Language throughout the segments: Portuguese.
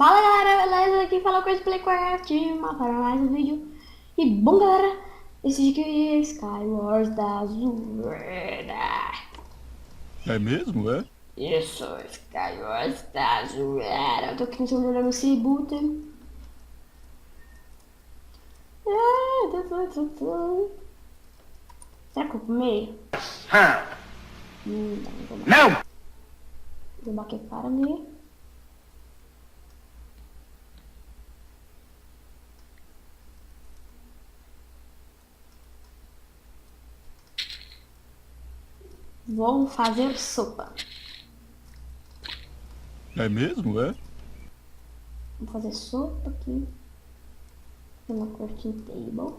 Fala galera, beleza? Aqui fala com o Playcraft para mais um vídeo. E bom galera, esse aqui é Skywars da Zoeira. É mesmo, é? Isso, Skywars da Zoeira. Eu tô aqui no servidor da MC Booten. Será que eu comi? Não! Vou bater para ali. Vou fazer sopa. É mesmo, é? Vou fazer sopa aqui. Uma crafting table.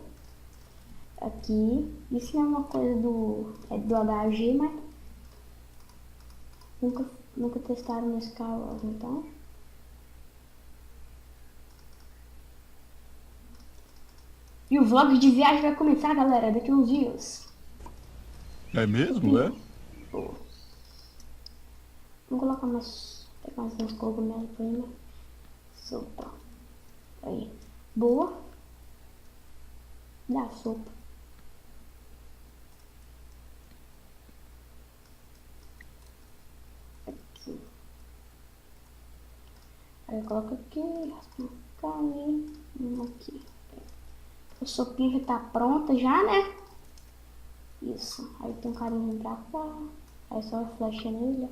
Aqui. Isso é uma coisa do HG, mas nunca testaram nesse carro, então. E o vlog de viagem vai começar, galera, daqui uns dias. É mesmo, é? Boa. Vamos colocar mais. Pegar mais uns cogumelos pra ele. Sopa. Aí. Boa. Dá sopa. Aqui. Aí eu coloco aqui. Raspa aí. Aqui. A sopinha já tá pronta já, né? Isso. Aí tem um carinho pra cá. Aí só a flecha nele.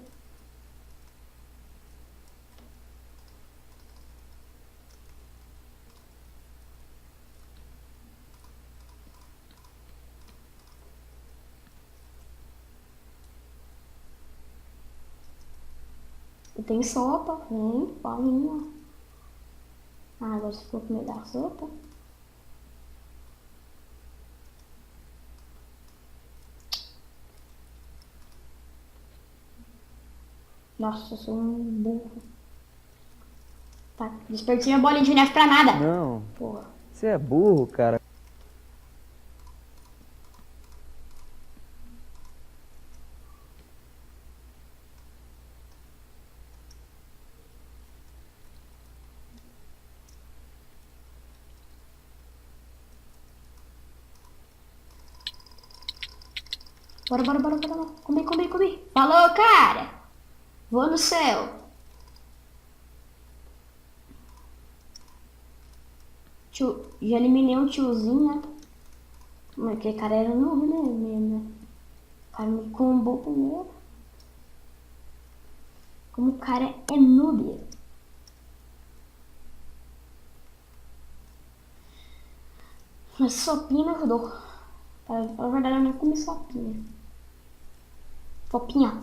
E tem sopa. Paulinho. Ah, agora se for comer da sopa. Nossa, eu sou um burro. Tá, desperdicei minha bolinha de neve pra nada. Não, Porra. você é burro, cara. Bora. Comi. Falou, cara. Vou no céu. Já eliminei um tiozinho, né? Mas aquele cara era noob, né? Mesmo, né? O cara me combou primeiro. Como o cara é noob. Mas sopinha não ajudou. Pra falar a verdade, eu nem comi sopinha. Fopinha.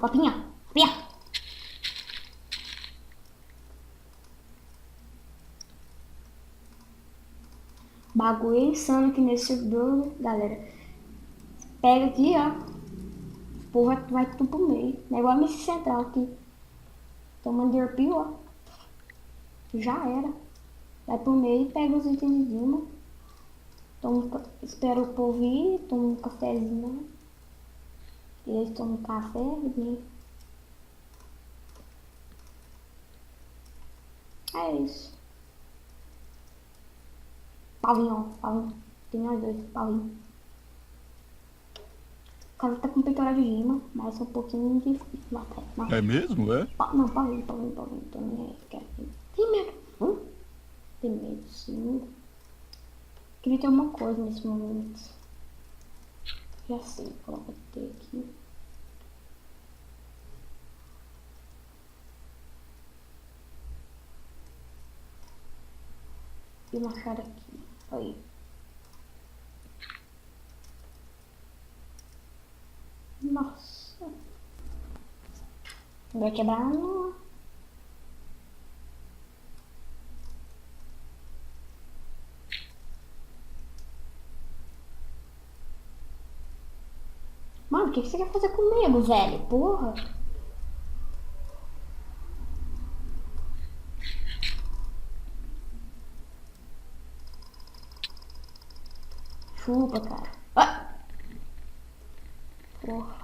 Bagulho insano aqui nesse servidor, galera. Pega aqui, ó. Porra, vai tudo pro meio. Não é igual a Miss Central aqui. Toma derpio, ó. Já era. Vai pro meio, pega os itens de cima. Espera o povo ir, toma um cafezinho. E eles tomam um café e é isso. Paulinho. Tem nós dois, Paulinho. O cara tá com peitoral de rima, mas é um pouquinho difícil matar. É mesmo, é? Não, Paulinho. Tô nem aí. Tem medo? Tem medo, sim. Queria ter uma coisa nesse momento. Já sei, coloca T aqui. E machado aqui. Aí. Nossa. Vai quebrar no... Mano, o que você quer fazer comigo, velho? Porra. Chupa, cara. Ah! Porra.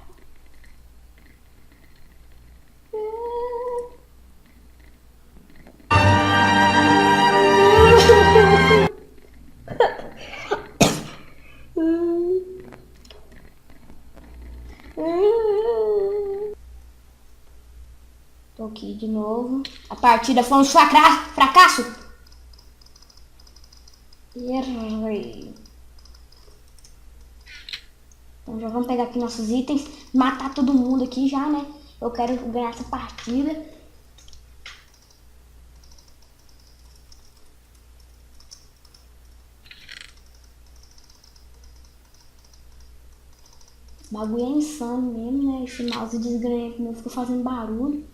De novo. A partida foi um fracasso. Errei. Então já vamos pegar aqui nossos itens. Matar todo mundo aqui já, né? Eu quero ganhar essa partida. Esse bagulho é insano mesmo, né? Esse mouse desgranha meu ficou fazendo barulho.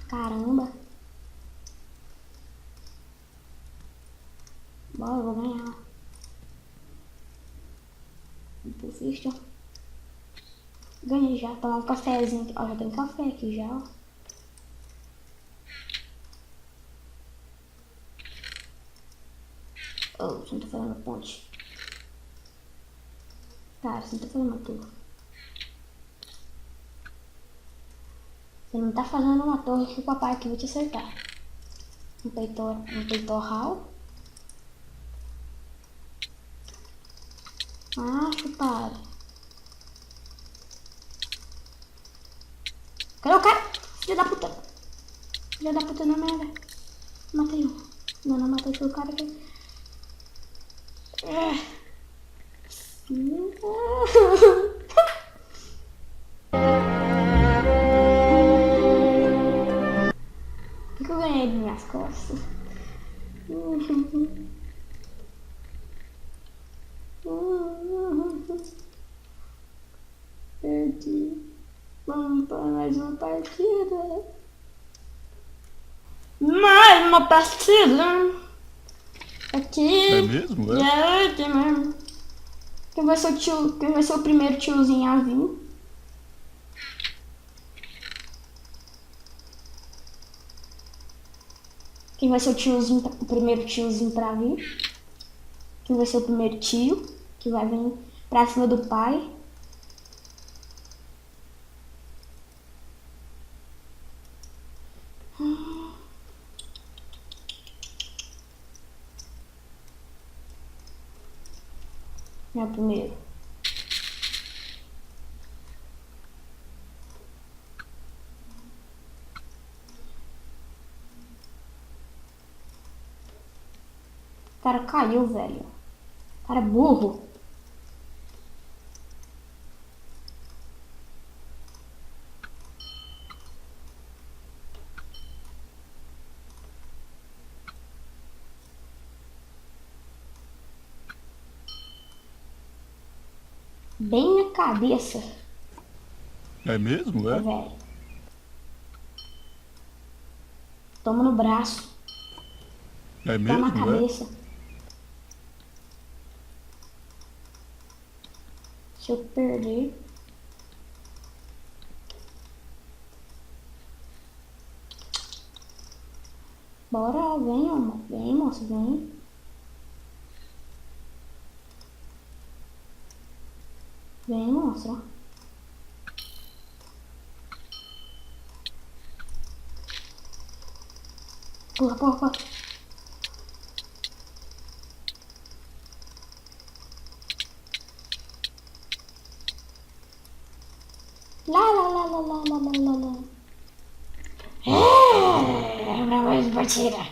Caramba. Bora, eu vou ganhar. Ficha. Ganhei já, tomar um cafezinho aqui. Ó, já tem café aqui já, ó. Oh, você não tá fazendo a ponte. Cara, você não tá fazendo uma torre. Você não tá fazendo uma torre que o papai aqui vai te acertar. Um peitorral. Ah, chupado. Cadê o cara? Filho da puta. Filho da puta não merda. Matei um. Não matei o cara aqui. O que eu ganhei de minhas costas? Perdi. Vamos para mais uma partida. Mais uma partida. Aqui. É mesmo, é? É aqui mesmo. Quem vai ser o primeiro tiozinho a vir? Quem vai ser o primeiro tiozinho pra vir? Quem vai ser o primeiro tio que vai vir pra cima do pai? É o primeiro. O cara caiu, velho. O cara é burro. Bem na cabeça. É mesmo, é? Velho. Toma no braço. É Toma na mesmo, é? cabeça. Se eu perder. Bora, vem, amor. Vem, moço, vem. Vem, moço. Porra. Lá. Pra mais partida.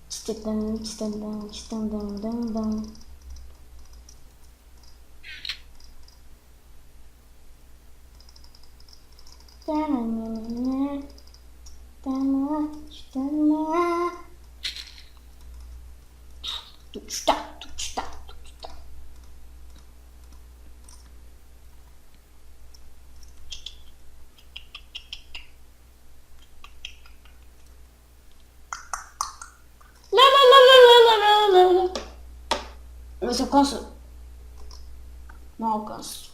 Tistandam. Stop. Mas eu alcanço. Não alcanço.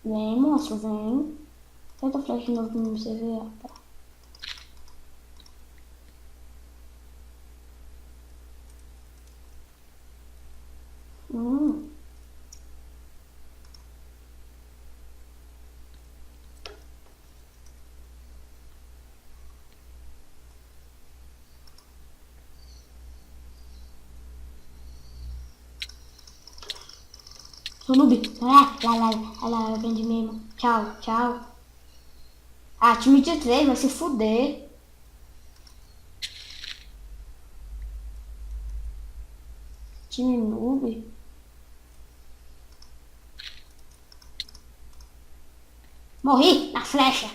Vem, moço, vem. Tenta flash de novo pra você ver. Tá. Hum. Sou noob. Lá, eu aprendi mesmo. Tchau, tchau. Ah, time de 3 vai se fuder. Time noob. Morri na flecha.